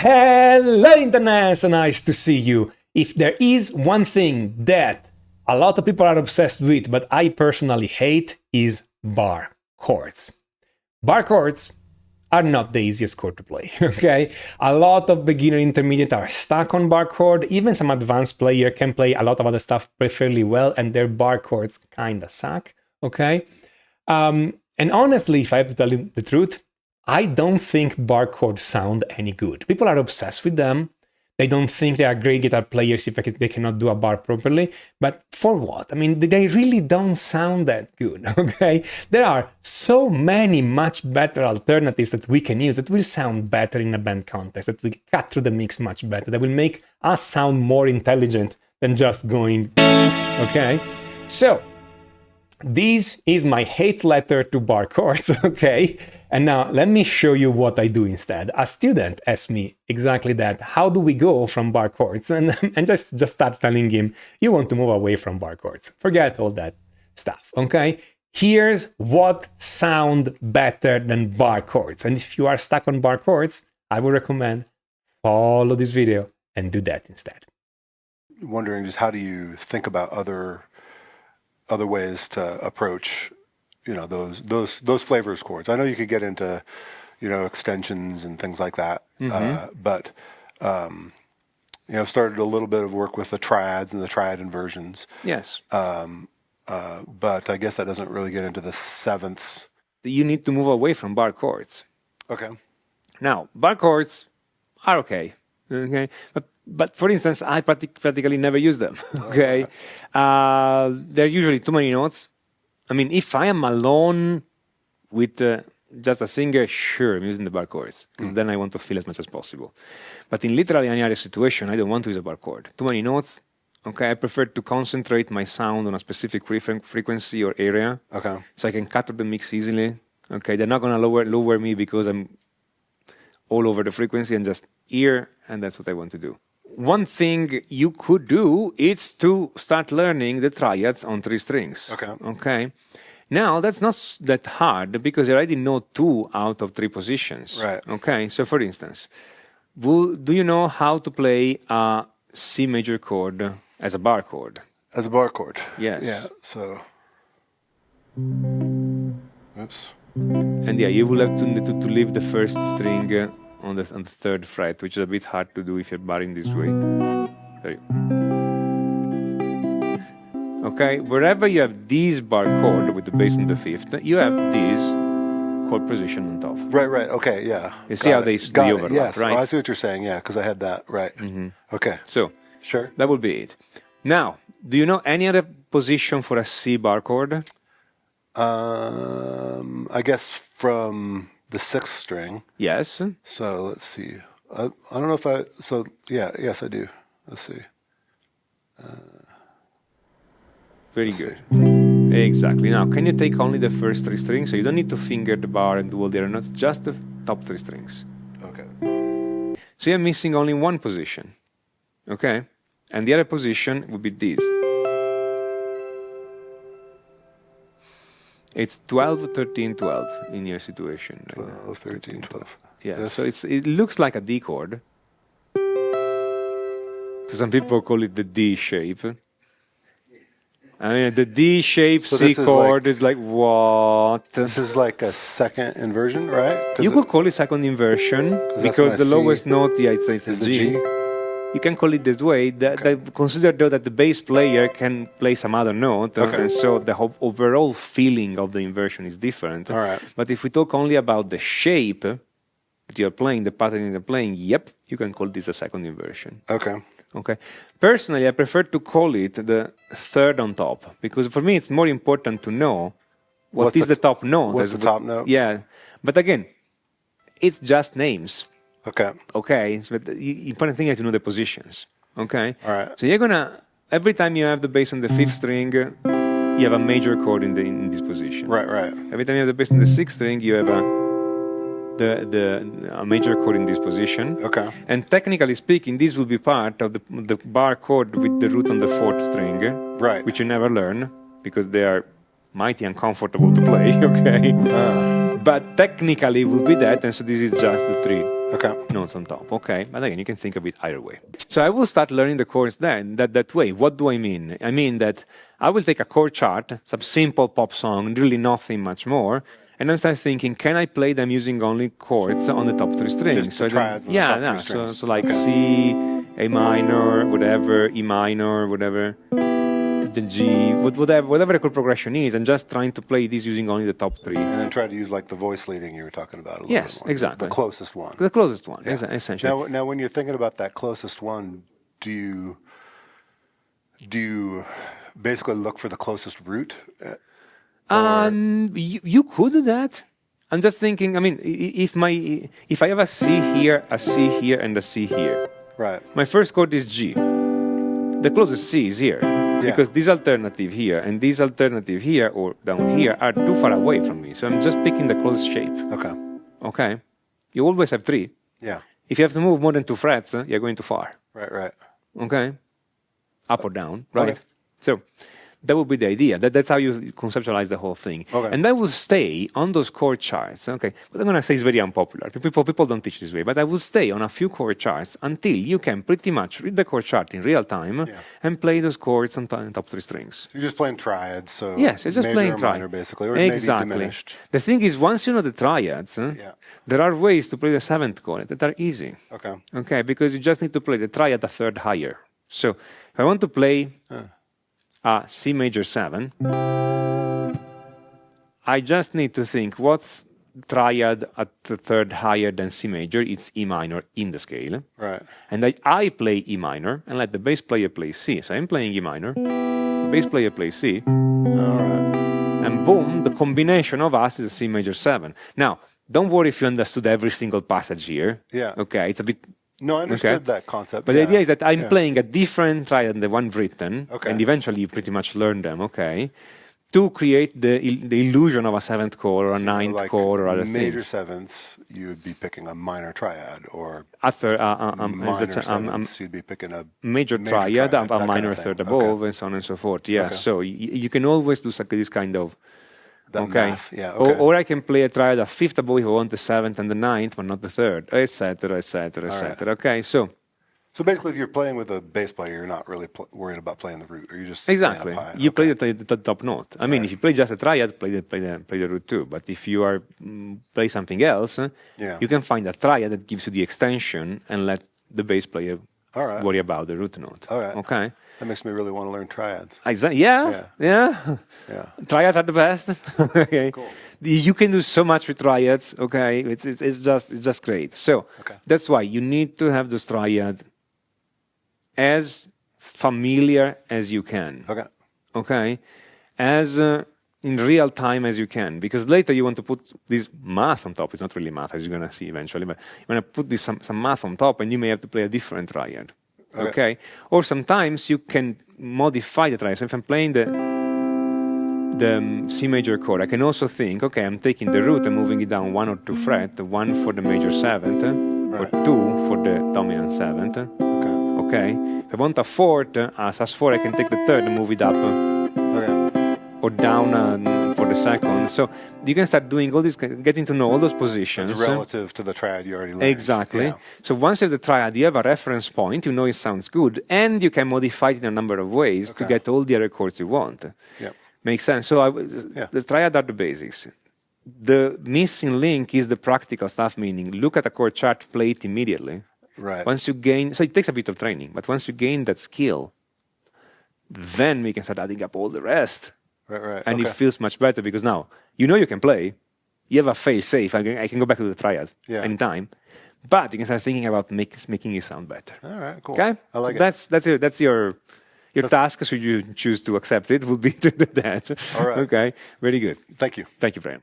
Hello Internet, so nice to see you. If there is one thing that a lot of people are obsessed with, but I personally hate, is bar chords. Bar chords are not the easiest chord to play, okay? A lot of beginner intermediate are stuck on bar chord, even some advanced player can play a lot of other stuff fairly well, and their bar chords kinda suck, okay? And honestly, if I have to tell you the truth, I don't think bar chords sound any good. People are obsessed with them. They don't think they are great guitar players if they cannot do a bar properly. But for what? I mean, they really don't sound that good, okay? There are so many much better alternatives that we can use that will sound better in a band context, that will cut through the mix much better, that will make us sound more intelligent than just going, okay? So, this is my hate letter to bar chords, okay? And now let me show you what I do instead. A student asked me exactly that. How do we go from bar chords? And just start telling him, you want to move away from bar chords. Forget all that stuff, okay? Here's what sound better than bar chords. And if you are stuck on bar chords, I would recommend follow this video and do that instead. Wondering just how do you think about other ways to approach, you know, those flavors chords. I know you could get into, you know, extensions and things like that, but you know, started a little bit of work with the triads and the triad inversions. Yes. But I guess that doesn't really get into the sevenths. You need to move away from bar chords. Okay. Now, bar chords are okay. But for instance, I practically never use them, okay? They're usually too many notes. I mean, if I am alone with just a singer, sure, I'm using the bar chords, because then I want to feel as much as possible. But in literally any other situation, I don't want to use a bar chord. Too many notes, okay? I prefer to concentrate my sound on a specific frequency or area, okay, so I can cut through the mix easily, okay? They're not going to lower me because I'm all over the frequency and just here, and that's what I want to do. One thing you could do is to start learning the triads on 3 strings. Okay. Okay. Now, that's not that hard because you already know 2 out of 3 positions. Right. Okay. So, for instance, do you know how to play a C major chord as a bar chord? As a bar chord. Yes. Yeah. So. Oops. And yeah, you will have to leave the first string on the 3rd fret, which is a bit hard to do if you're barring this way. There you go. Okay, wherever you have this bar chord with the bass on the 5th, you have this chord position on top. Right, okay, yeah. You see how they overlap, yes. right? Oh, I see what you're saying, yeah, because I had that, right. Okay. So, sure. That would be it. Now, do you know any other position for a C bar chord? I guess from the 6th string. Yes. So let's see. I don't know if yes I do. Let's see. Very good. Exactly. Now, can you take only the first 3 strings? So you don't need to finger the bar and do all the other notes, just the top 3 strings. Okay. So you're missing only one position. Okay? And the other position would be this. It's 12, 13, 12 in your situation. 12, 13, 12. Yeah, This. so it looks like a D chord. So some people call it the D shape. I mean, the D shape C chord is like what? This is like a second inversion, right? You could call it second inversion because the lowest note, yeah, it's the G. You can call it this way. Consider though that the bass player can play some other note, and so the overall feeling of the inversion is different. All right. But if we talk only about the shape that you're playing, the pattern you're playing, yep, you can call this a second inversion. Okay. Okay. Personally, I prefer to call it the 3rd on top because for me it's more important to know what is the top note. What's the top note? Yeah. But again, it's just names. Okay. Okay, so the important thing is to know the positions. Okay? All right. So you're gonna, every time you have the bass on the 5th string, you have a major chord in this position. Right. Every time you have the bass on the 6th string, you have a major chord in this position. Okay. And technically speaking, this will be part of the bar chord with the root on the 4th string. Right. Which you never learn because they are mighty uncomfortable to play, okay? but technically it would be that, and so this is just the 3 Okay. notes on top. Okay, but again, you can think of it either way. So I will start learning the chords then that way. What do I mean? I mean that I will take a chord chart, some simple pop song, really nothing much more, and then start thinking, can I play them using only chords on the top 3 strings? Just the triads on the top 3 strings. So like C, A minor, whatever, E minor, whatever, the G, whatever the chord progression is, and just trying to play this using only the top 3. And then try to use like the voice leading you were talking about a little Yes, bit more. exactly. The closest one. The closest one, Yeah. essentially. Now, when you're thinking about that closest one, do you basically look for the closest root? You could do that. I'm just thinking. I mean, if I have a C here, and a C here, Right. my first chord is G. The closest C is here because this alternative here and this alternative here or down here are too far away from me. So I'm just picking the closest shape. Okay. Okay. You always have 3. Yeah. If you have to move more than 2 frets, you're going too far. Right. Okay. Up or down, right? Okay. So that would be the idea. That's how you conceptualize the whole thing. Okay. And that will stay on those chord charts. Okay. What I'm going to say is very unpopular. People don't teach this way, but I will stay on a few chord charts until you can pretty much read the chord chart in real time and play those chords on top 3 strings. You're just playing triads, so Yes, you're just major playing or triad. minor basically, or Exactly. maybe diminished. The thing is, once you know the triads, there are ways to play the 7th chord that are easy. Okay. Okay, because you just need to play the triad a third higher. So if I want to play a C major 7, I just need to think what's triad at the third higher than C major. It's E minor in the scale. Right. And I play E minor and let the bass player play C. So I'm playing E minor, the bass player plays C, All right. and boom, the combination of us is a C major 7. Now, don't worry if you understood every single passage here. Yeah. Okay, it's a bit... No, I understood that concept. But the idea is that I'm playing a different triad than the one written, Okay. and eventually you pretty much learn them, okay, to create the illusion of a 7th chord or a 9th like chord or other major things. sevenths, you would be picking a minor triad, or After minor sevenths, you'd be picking a major triad, that a kind minor of thing. third above, and so on and so forth. Yeah, Okay. so you can always do this kind of... That okay. math. Yeah. Okay. Or I can play a triad a 5th above if I want the 7th and the 9th, but not the 3rd, etc., etc., etc. Okay, so basically, if you're playing with a bass player, you're not really worried about playing the root, or you just exactly. staying up high. You play the top note. I mean, if you play just a triad, play the root too. But if you are play something else, you can find a triad that gives you the extension and let the bass player All right. worry about the root note. All right. Okay. That makes me really want to learn triads. Yeah. Yeah. Triads are the best. Okay. Cool. You can do so much with triads. Okay. It's just great. So that's why you need to have those triads as familiar as you can. Okay. Okay, as in real time as you can, because later you want to put this math on top. It's not really math, as you're gonna see eventually, but you want to put this some math on top, and you may have to play a different triad. Okay, or sometimes you can modify the triad. So if I'm playing the C major chord, I can also think, okay, I'm taking the root and moving it down 1 or 2 fret, 1 for the major 7th, or 2 for the dominant 7th. Okay. If I want a 4th, a sus4, I can take the 3rd and move it up or down for the 2nd. So you can start doing all this, getting to know all those positions. It's relative to the triad you already learned. Exactly. Yeah. So once you have the triad, you have a reference point, you know it sounds good, and you can modify it in a number of ways to get all the other chords you want. Yep. Makes sense. So the triad are the basics. The missing link is the practical stuff, meaning look at a chord chart, play it immediately. Right. Once you gain, so it takes a bit of training, but once you gain that skill, then we can start adding up all the rest. Right. And it feels much better because now you know you can play. You have a fail safe. I can go back to the triad anytime. But you can start thinking about making it sound better. All right, cool. Okay? I like it. That's your task, should you choose to accept it, would be to do that. All right. Okay, very good. Thank you. Thank you, Brian.